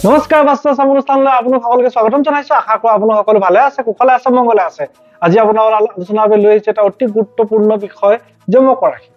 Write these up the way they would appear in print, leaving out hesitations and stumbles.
নমস্কাৰ বাস্ত অনুষ্ঠানলৈ আপোনাক সকলোকে স্বাগতম জনাইছো। আশা কৰোঁ আপোনাক সকলো ভালে আছে, কুশলে আছে, মংগলে আছে। আজি আপোনাৰ আলোচনাৰ বাবে লৈ আহিছে এটা অতি গুৰুত্বপূৰ্ণ বিষয় যে মকৰ ৰাশি।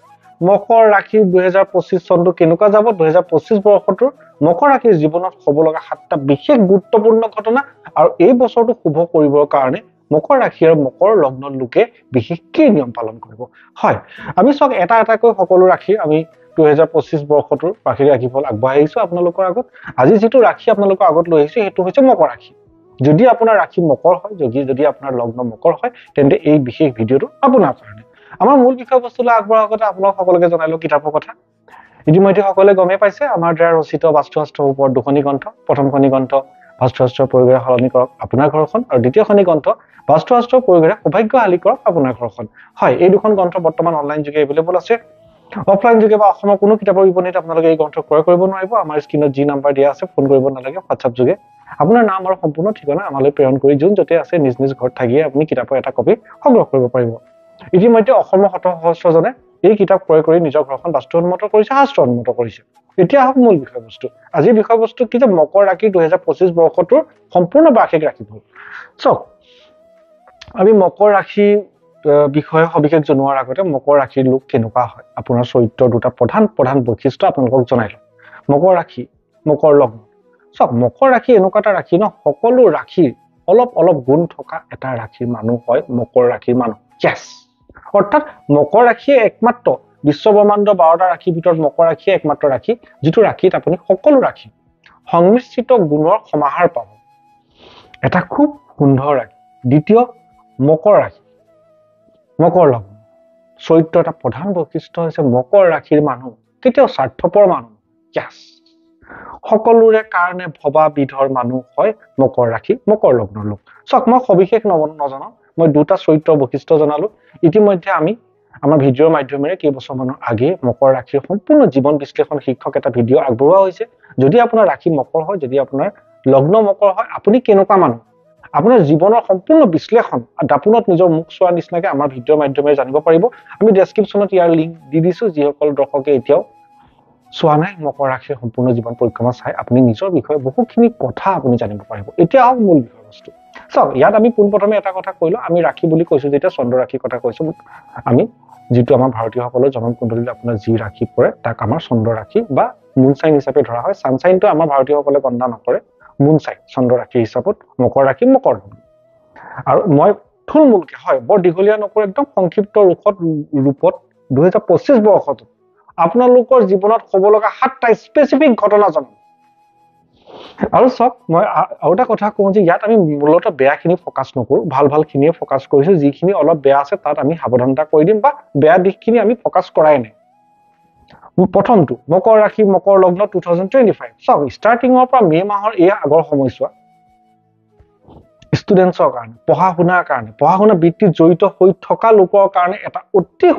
মকৰ ৰাশি 2025 চনটো কেনেকুৱা যাব, 2025 বৰ্ষটোৰ মকৰ ৰাশিৰ জীৱনত হ'ব লগা 7টা বিশেষ গুৰুত্বপূৰ্ণ ঘটনা আৰু এই বছৰটো শুভ কৰিবৰ কাৰণে মকৰ ৰাশি আৰু মকৰ লগ্নৰ লোকে বিশেষ কি নিয়ম পালন কৰিব। হয়, আমি চক এটা এটাকৈ সকলো ৰাশি আমি 2025 বৰ্ষটোৰ ৰাশিৰ ৰাশিফল আগবঢ়াই আহিছো আপোনালোকৰ আগত। আজি যিটো ৰাশি আপোনালোকৰ আগত লৈ আহিছো সেইটো হৈছে মকৰ ৰাশি। যদি আপোনাৰ ৰাশি মকৰ হয়, যদি আপোনাৰ লগ্ন মকৰ হয়, তেন্তে এই বিশেষ ভিডিঅ'টো আপোনাৰ কাৰণে। আমাৰ মূল বিষয়বস্তুলৈ আগবঢ়াৰ আগতে আপোনাক সকলোকে জনাইলো কিতাপৰ কথা। ইতিমধ্যে সকলোৱে গমেই পাইছে আমাৰ দ্বাৰা ৰচিত বাস্তুশাস্ত্ৰৰ ওপৰত দুখনি গ্ৰন্থ। প্ৰথমখনি গ্ৰন্থ বাস্তুশাস্ত্ৰৰ পৰিৱেশ সলনি কৰক আপোনাৰ ঘৰখন, আৰু দ্বিতীয়খনি গ্ৰন্থ বাস্তুশাস্ত্ৰৰ পৰিৱেশ সৌভাগ্যশালী কৰক আপোনাৰ ঘৰখন। হয়, এই দুখন গ্ৰন্থ বৰ্তমান অনলাইন যোগে এভেইলেবল আছে। অফলাইন যোগে বা অসমৰ কোনো কিতাপৰ বিপণীত আপোনালোকে এই গ্ৰন্থ ক্ৰয় কৰিব নোৱাৰিব। আমাৰ স্ক্ৰীনত যি নাম্বাৰ দিয়া আছে ফোন কৰিব নালাগে, হোৱাটছআপ যোগে আপোনাৰ নাম আৰু সম্পূৰ্ণ ঠিকনা আমালৈ প্ৰেৰণ কৰি যোন য'তে আছে নিজ নিজ ঘৰত থাকিয়ে আপুনি কিতাপৰ এটা কপি সংগ্ৰহ কৰিব পাৰিব। ইতিমধ্যে অসমৰ শত সহস্ৰজনে এই কিতাপ ক্ৰয় কৰি নিজৰ ঘৰখন বাস্তুসন্মত কৰিছে, শাস্ত্ৰসন্মত কৰিছে। এতিয়া আহক মূল বিষয়বস্তু। আজিৰ বিষয়বস্তু কি যে মকৰ ৰাশি 2025 বৰ্ষটোৰ সম্পূৰ্ণ বাৰ্ষিক ৰাশিফল। চাওক, আমি মকৰ ৰাশি বিষয়ে সবিশেষ জনোৱাৰ আগতে মকৰ ৰাশিৰ লোক কেনেকুৱা হয়, আপোনাৰ চৰিত্ৰৰ দুটা প্ৰধান বৈশিষ্ট্য আপোনালোকক জনাই লওঁ। মকৰ ৰাশি, মকৰ লগ্ন। চাওক, মকৰ ৰাশি এনেকুৱা এটা ৰাশি ন, সকলো ৰাশিৰ অলপ গুণ থকা এটা ৰাশিৰ মানুহ হয় মকৰ ৰাশিৰ মানুহ। ইয়েছ, অৰ্থাৎ মকৰ ৰাশিয়ে একমাত্ৰ বিশ্বব্ৰহ্মাণ্ডৰ 12টা ৰাশিৰ ভিতৰত মকৰ ৰাশিয়ে একমাত্ৰ ৰাশি যিটো ৰাশিত আপুনি সকলো ৰাশি সংমিশ্ৰিত গুণৰ সমাহাৰ পাব। এটা খুব সুন্দৰ ৰাশি। দ্বিতীয়, মকৰ ৰাশি, মকৰ লগ্ন। চৰিত্ৰ এটা প্ৰধান বৈশিষ্ট্য হৈছে মকৰ ৰাশিৰ মানুহ কেতিয়াও স্বাৰ্থপৰ মানুহ। ইয়েছ, সকলোৰে কাৰণে ভবা বিধৰ মানুহ হয় মকৰ ৰাশি, মকৰ লগ্নৰ লোক। চাওক, মই সবিশেষ নজনাও, মই দুটা চৰিত্ৰৰ বৈশিষ্ট্য জনালো। ইতিমধ্যে আমি আমাৰ ভিডিঅ'ৰ মাধ্যমেৰে কেইবছৰমানৰ আগে মকৰ ৰাশিৰ সম্পূৰ্ণ জীৱন বিশ্লেষণ শীৰ্ষক এটা ভিডিঅ' আগবঢ়োৱা হৈছে। যদি আপোনাৰ ৰাশি মকৰ হয়, যদি আপোনাৰ লগ্ন মকৰ হয়, আপুনি কেনেকুৱা মানুহ, আপোনাৰ জীৱনৰ সম্পূৰ্ণ বিশ্লেষণ দাপোনত নিজৰ মুখ চোৱাৰ নিচিনাকে আমাৰ ভিডিঅ'ৰ মাধ্যমেৰে জানিব পাৰিব। আমি ডেছক্ৰিপশ্যনত ইয়াৰ লিংক দি দিছো। যিসকল দৰ্শকে এতিয়াও চোৱা নাই মকৰ ৰাশিৰ সম্পূৰ্ণ জীৱন পৰিক্ৰমা চাই আপুনি নিজৰ বিষয়ে বহুখিনি কথা আপুনি জানিব পাৰিব। এতিয়া আহক মূল বিষয়বস্তু। চাওক, ইয়াত আমি পোনপ্ৰথমে এটা কথা কৈলো, আমি ৰাশি বুলি কৈছো যেতিয়া চন্দ্ৰ ৰাশিৰ কথা কৈছো, আমি যিটো আমাৰ ভাৰতীয়সকলৰ জন্ম কুণ্ডলীত আপোনাৰ যি ৰাশি পৰে তাক আমাৰ চন্দ্ৰ ৰাশি বা মুন চাইন হিচাপে ধৰা হয়। চানচাইনটো আমাৰ ভাৰতীয়সকলে গণনা নকৰে, মুন চাইন চন্দ্ৰ ৰাশি হিচাপত মকৰ ৰাশি, মকৰ লগ্ন। আৰু মই থুলমূলকে, হয় বৰ দীঘলীয়া নকৰে, একদম সংক্ষিপ্ত ৰূপত 2025 বৰ্ষত আপোনালোকৰ জীৱনত হ'ব লগা 7টা স্পেচিফিক ঘটনা জনাম। আৰু চাওক, মই আৰু এটা কথা কওঁ যে ইয়াত আমি মূলতঃ বেয়াখিনি ফ'কাছ নকৰো, ভাল খিনিয়ে ফ'কাছ কৰিছো। যিখিনি অলপ বেয়া আছে তাত আমি সাৱধানতা কৰি দিম বা বেয়া দিশখিনি আমি ফ'কাছ কৰাই নাই। প্ৰথমটো মকৰ ৰাশি, মকৰ লগ্ন 2025। চাওক, ষ্টাৰ্টিঙৰ পৰা মে' মাহৰ এই আগৰ সময়ছোৱা ষ্টুডেণ্টছৰ কাৰণে, পঢ়া শুনা বৃত্তিত জড়িত হৈ থকা লোকৰ কাৰণে এটা অতি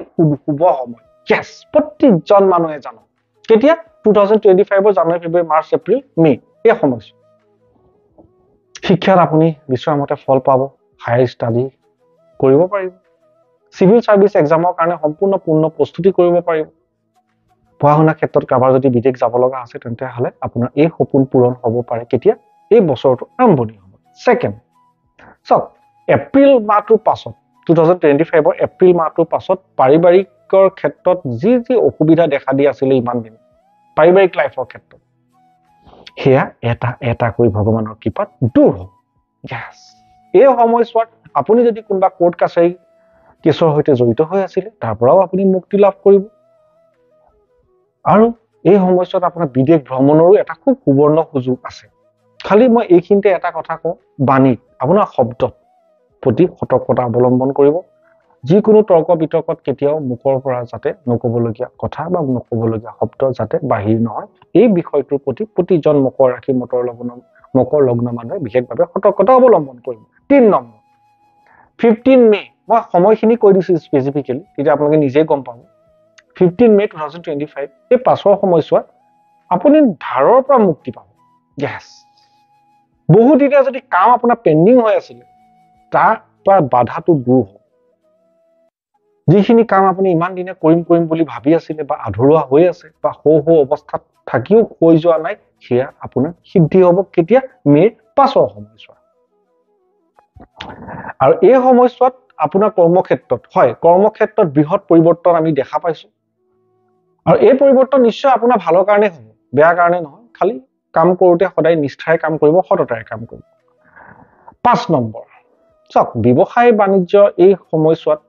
শুভ সময়। ইয়েছ, প্ৰতিজন মানুহে জানো কেতিয়া 2025 জানুৱাৰী, ফেব্ৰুৱাৰী, মাৰ্চ, এপ্ৰিল, মে' এই সময়ছোৱা শিক্ষাত আপুনি বিচৰা মতে ফল পাব, হায়াৰ ষ্টাডি কৰিব পাৰিব, চিভিল চাৰ্ভিচ এক্সামৰ কাৰণে সম্পূৰ্ণ পূৰ্ণ প্ৰস্তুতি কৰিব পাৰিব। পঢ়া শুনাৰ ক্ষেত্ৰত কাৰোবাৰ যদি বিদেশ যাব লগা আছে তেন্তে হ'লে আপোনাৰ এই সপোন পূৰণ হ'ব পাৰে কেতিয়া, এই বছৰটো আৰম্ভণি হ'ব। ছেকেণ্ড, চাওক, এপ্ৰিল মাহটোৰ পাছত 2025 এপ্ৰিল মাহটোৰ পাছত পাৰিবাৰিকৰ ক্ষেত্ৰত যি অসুবিধা দেখা দি আছিলে ইমান দিন পাৰিবাৰিক লাইফৰ ক্ষেত্ৰত, সেয়া এটাকৈ ভগৱানৰ কৃপাত দূৰ হ'ব। ইয়েছ, এই সময়ছোৱাত আপুনি যদি কোনোবা কোৰ্ট কাছাৰী কেছৰ সৈতে জড়িত হৈ আছিলে তাৰ পৰাও আপুনি মুক্তি লাভ কৰিব। আৰু এই সময়ছোৱাত আপোনাৰ বিদেশ ভ্ৰমণৰো এটা খুব সুবৰ্ণ সুযোগ আছে। খালি মই এইখিনিতে এটা কথা কওঁ, বাণীত আপোনাৰ শব্দত প্ৰতি সতৰ্কতা অৱলম্বন কৰিব। যিকোনো তৰ্ক বিতৰ্কত কেতিয়াও মুখৰ পৰা যাতে নকবলগীয়া কথা বা নকবলগীয়া শব্দ যাতে বাহিৰ নহয়, এই বিষয়টোৰ প্ৰতি প্ৰতিজন মকৰ ৰাশি, মকৰ লগ্ন মানুহে বিশেষভাৱে সতৰ্কতা অৱলম্বন কৰিব। 3 নম্বৰ, 15 মে', মই সময়খিনি কৈ দিছো স্পেচিফিকেলি, তেতিয়া আপোনালোকে নিজেই গম পাব। 15 মে' 2025 এই পাছৰ সময়ছোৱাত আপুনি ধাৰৰ পৰা মুক্তি পাব। ইয়েছ, বহুত দিনীয়া যদি কাম আপোনাৰ পেণ্ডিং হৈ আছিলে তাৰ পৰা বাধাটো দূৰ হ'ব। যিখিনি কাম আপুনি ইমান দিনে কৰিম বুলি ভাবি আছিলে বা আধৰুৱা হৈ আছে বা সৌ অৱস্থাত থাকিও হৈ যোৱা নাই, সেয়া আপোনাৰ সিদ্ধি হ'ব কেতিয়া? মে'ৰ পাছৰ সময়ছোৱা। আৰু এই সময়ছোৱাত আপোনাৰ কৰ্মক্ষেত্ৰত, হয়, কৰ্মক্ষেত্ৰত বৃহৎ পৰিৱৰ্তন আমি দেখা পাইছো। আৰু এই পৰিৱৰ্তন নিশ্চয় আপোনাৰ ভালৰ কাৰণে হ'ব, বেয়া কাৰণে নহয়। খালি কাম কৰোঁতে সদায় নিষ্ঠাৰে কাম কৰিব, সততাৰে কাম কৰিব। 5 নম্বৰ, চাওক, ব্যৱসায় বাণিজ্য এই সময়ছোৱাত,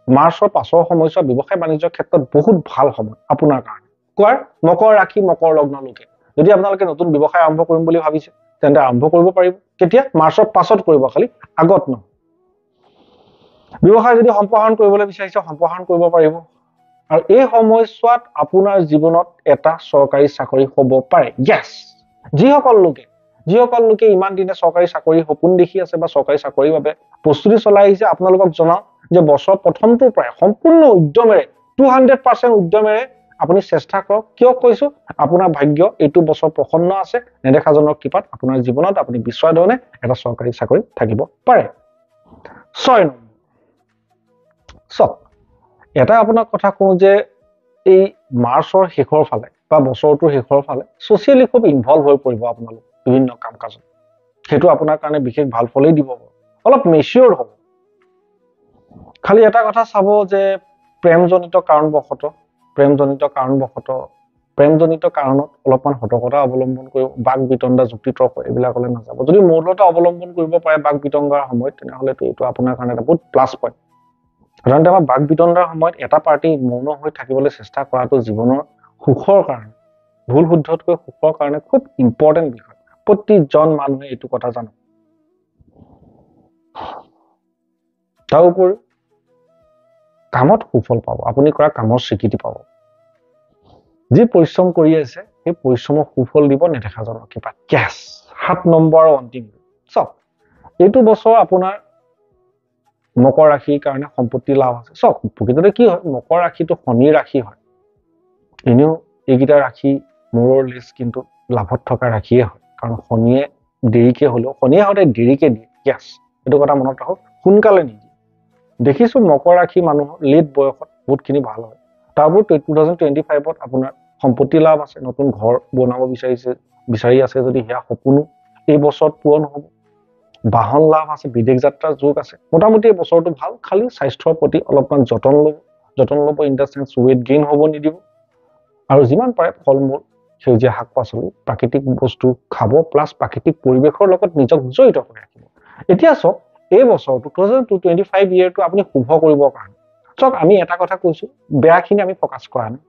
মাৰ্চৰ পাছৰ সময়ছোৱাত ব্যৱসায় বাণিজ্যৰ ক্ষেত্ৰত বহুত ভাল সময় আপোনাৰ কাৰণে। কোৱাৰ মকৰ ৰাশি, মকৰ লগ্ন লোকে যদি আপোনালোকে নতুন ব্যৱসায় আৰম্ভ কৰিম বুলি ভাবিছে, তেন্তে আৰম্ভ কৰিব পাৰিব। কেতিয়া? মাৰ্চৰ পাছত কৰিব, খালি আগত নহয়। ব্যৱসায় যদি সম্প্ৰসাৰণ কৰিবলৈ বিচাৰিছে, সম্প্ৰসাৰণ কৰিব পাৰিব। আৰু এই সময়ছোৱাত আপোনাৰ জীৱনত এটা চৰকাৰী চাকৰি হ'ব পাৰে। ইয়েছ, যিসকল লোকে ইমান দিনে চৰকাৰী চাকৰি সপোন দেখি আছে বা চৰকাৰী চাকৰিৰ বাবে প্ৰস্তুতি চলাই আহিছে, আপোনালোকক জনাও যে বছৰ প্ৰথমটোৰ পৰাই সম্পূৰ্ণ উদ্যমেৰে 200% উদ্যমেৰে আপুনি চেষ্টা কৰক। কিয় কৈছো? আপোনাৰ ভাগ্য এইটো বছৰ প্ৰসন্ন আছে, নেদেখাজনৰ কৃপাত আপোনাৰ জীৱনত আপুনি বিচৰা ধৰণে এটা চৰকাৰী চাকৰি থাকিব পাৰে। 6 নম্বৰ, চাওক, এটা আপোনাক কথা কওঁ যে এই মাৰ্চৰ শেষৰ ফালে বা বছৰটোৰ শেষৰ ফালে ছচিয়েলি খুব ইনভলভ হৈ পৰিব আপোনালোক বিভিন্ন কাম কাজত। সেইটো আপোনাৰ কাৰণে বিশেষ ভাল ফলেই দিব, অলপ মেচিয়ৰ হ'ব। খালি এটা কথা চাব যে প্ৰেমজনিত কাৰণত অলপমান সতৰ্কতা অৱলম্বন কৰিব। বাক বিতণ্ডা, যুক্তিতৰ্ক এইবিলাকলৈ নাযাব। যদি মৌলতা অৱলম্বন কৰিব পাৰে বাক বিতণ্ডাৰ সময়ত, তেনেহ'লেতো এইটো আপোনাৰ কাৰণে এটা বহুত প্লাছ পইণ্ট। সাধাৰণতে আমাৰ বাক বিতণ্ডাৰ সময়ত এটা পাৰ্টি মৌন হৈ থাকিবলৈ চেষ্টা কৰাটো জীৱনৰ সুখৰ কাৰণে, ভুল শুদ্ধতকৈ সুখৰ কাৰণে খুব ইম্পৰ্টেণ্ট বিষয়। প্ৰতিজন মানুহে এইটো কথা জানে। তাৰোপৰি কামত সুফল পাব, আপুনি কৰা কামৰ স্বীকৃতি পাব। যি পৰিশ্ৰম কৰি আছে সেই পৰিশ্ৰমৰ সুফল দিব নেদেখাজনৰ কৃপাত। ইয়েছ। 7 নম্বৰ আৰু অন্তিম, চাওক, এইটো বছৰ আপোনাৰ মকৰ ৰাশিৰ কাৰণে সম্পত্তি লাভ আছে। চাওক, প্ৰকৃততে কি হয়, মকৰ ৰাশিটো শনিৰ ৰাশি হয়। এনেও এইকেইটা ৰাশি মূৰৰ লেজ কিন্তু লাভত থকা ৰাশিয়ে হয়, কাৰণ শনিয়ে দেৰিকে হলেও, শনিয়ে সদায় দেৰিকে দিয়ে। ইয়েছ, এইটো কথা মনত ৰাখক, সোনকালে নিদিয়ে। দেখিছো মকৰ ৰাশি মানুহৰ লেট বয়সত বহুতখিনি ভাল হয়। তাৰোপৰি 2025ত আপোনাৰ সম্পত্তি লাভ আছে, নতুন ঘৰ বনাব বিচাৰি আছে যদি সেয়া সপোনো এই বছৰত পূৰণ হ'ব। বাহন লাভ আছে, বিদেশ যাত্ৰাৰ যোগ আছে। মোটামুটি এই বছৰটো ভাল, খালি স্বাস্থ্যৰ প্ৰতি অলপমান যতন ল'ব। In the chance weight gain হ'ব নিদিব। আৰু যিমান পাৰে ফল মূল, সেউজীয়া শাক পাচলি, প্ৰাকৃতিক বস্তু খাব, প্লাছ প্ৰাকৃতিক পৰিৱেশৰ লগত নিজক জড়িত কৰি ৰাখিব। এতিয়া চাওক, এই বছৰটো 2025 ইয়েৰটো আপুনি শুভ কৰিবৰ কাৰণে, চাওক, আমি এটা কথা কৈছো, বেয়াখিনি আমি ফকাছ কৰা নাই,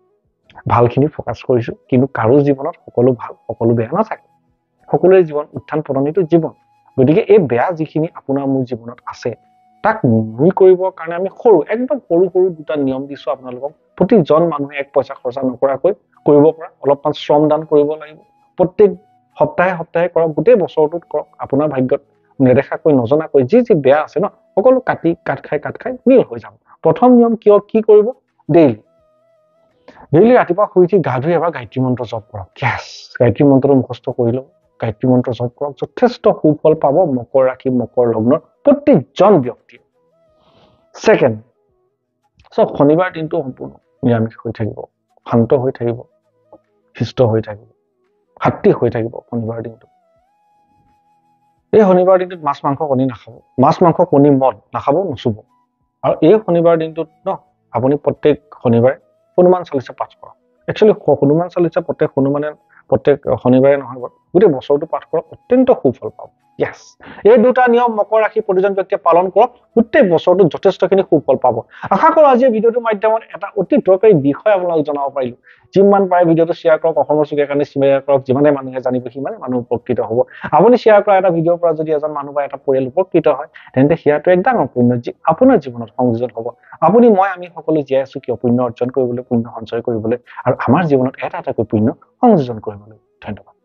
ভালখিনি ফকাছ কৰিছো। কিন্তু কাৰো জীৱনত সকলো ভাল সকলো বেয়া নাথাকে, সকলোৰে জীৱন উত্থান পতনিটো জীৱন। গতিকে এই বেয়া যিখিনি আপোনাৰ মোৰ জীৱনত আছে, তাক নুই কৰিবৰ কাৰণে আমি একদম সৰু দুটা নিয়ম দিছো আপোনালোকক। প্ৰতিজন মানুহে 1 পইচা খৰচা নকৰাকৈ কৰিব পৰা অলপমান শ্ৰম দান কৰিব লাগিব। প্ৰত্যেক সপ্তাহে কৰক, গোটেই বছৰটোত কৰক। আপোনাৰ ভাগ্যত নেদেখাকৈ নজনাকৈ যি বেয়া আছে ন, সকলো কাট খাই নীল হৈ যাব। প্ৰথম নিয়ম কি কৰিব? ডেইলি ৰাতিপুৱা শুই উঠি গা ধুই এবাৰ গায়ত্ৰী মন্ত্ৰ জপ কৰক। ইয়েছ, গায়ত্ৰী মন্ত্ৰটো মুখস্থ কৰি লওক, গায়ত্ৰী মন্ত্ৰ জপ কৰক, যথেষ্ট সুফল পাব মকৰ ৰাশি, মকৰ লগ্নৰ প্ৰতিজন ব্যক্তিয়ে। ছেকেণ্ড, চব শনিবাৰ দিনটো সম্পূৰ্ণ নিৰামিষ হৈ থাকিব, শান্ত হৈ থাকিব, শিষ্ট হৈ থাকিব, সাত্বিক হৈ থাকিব শনিবাৰ দিনটো। এই শনিবাৰ দিনটোত মাছ মাংস কণী নাখাব, মাছ মাংস কণী মদ নাখাব, নুচুব। আৰু এই শনিবাৰ দিনটোত আপুনি প্ৰত্যেক শনিবাৰে হনুমান চালিচা পাঠ কৰক। একচুৱেলি হনুমান চালিচা প্ৰত্যেক শনিবাৰে নহয় বাৰু, গোটেই বছৰটো পাঠ কৰক, অত্যন্ত সুফল পাব। ইয়েছ, এই দুটা নিয়ম মকৰ ৰাশি প্ৰতিজন ব্যক্তিয়ে পালন কৰক, গোটেই বছৰটোত যথেষ্টখিনি সুফল পাব। আশা কৰোঁ আজি ভিডিঅ'টোৰ মাধ্যমত এটা অতি দৰকাৰী বিষয় আপোনালোক জনাব পাৰিলো। যিমান পাৰে ভিডিঅ'টো শ্বেয়াৰ কৰক, অসমৰ চুকে কাৰণে শ্বেয়াৰ কৰক। যিমানে মানুহে জানিব সিমানে মানুহ উপকৃত হ'ব। আপুনি শ্বেয়াৰ কৰা এটা ভিডিঅ'ৰ পৰা যদি এজন মানুহ বা এটা পৰিয়াল উপকৃত হয়, তেন্তে সেয়াটো এক ডাঙৰ পুণ্য যি আপোনাৰ জীৱনত সংযোজন হ'ব। আমি সকলো জীয়াই আছো কিয়? পুণ্য অৰ্জন কৰিবলৈ, পুণ্য সঞ্চয় কৰিবলৈ, আৰু আমাৰ জীৱনত এটা পুণ্য সংযোজন কৰিবলৈ। ধন্যবাদ।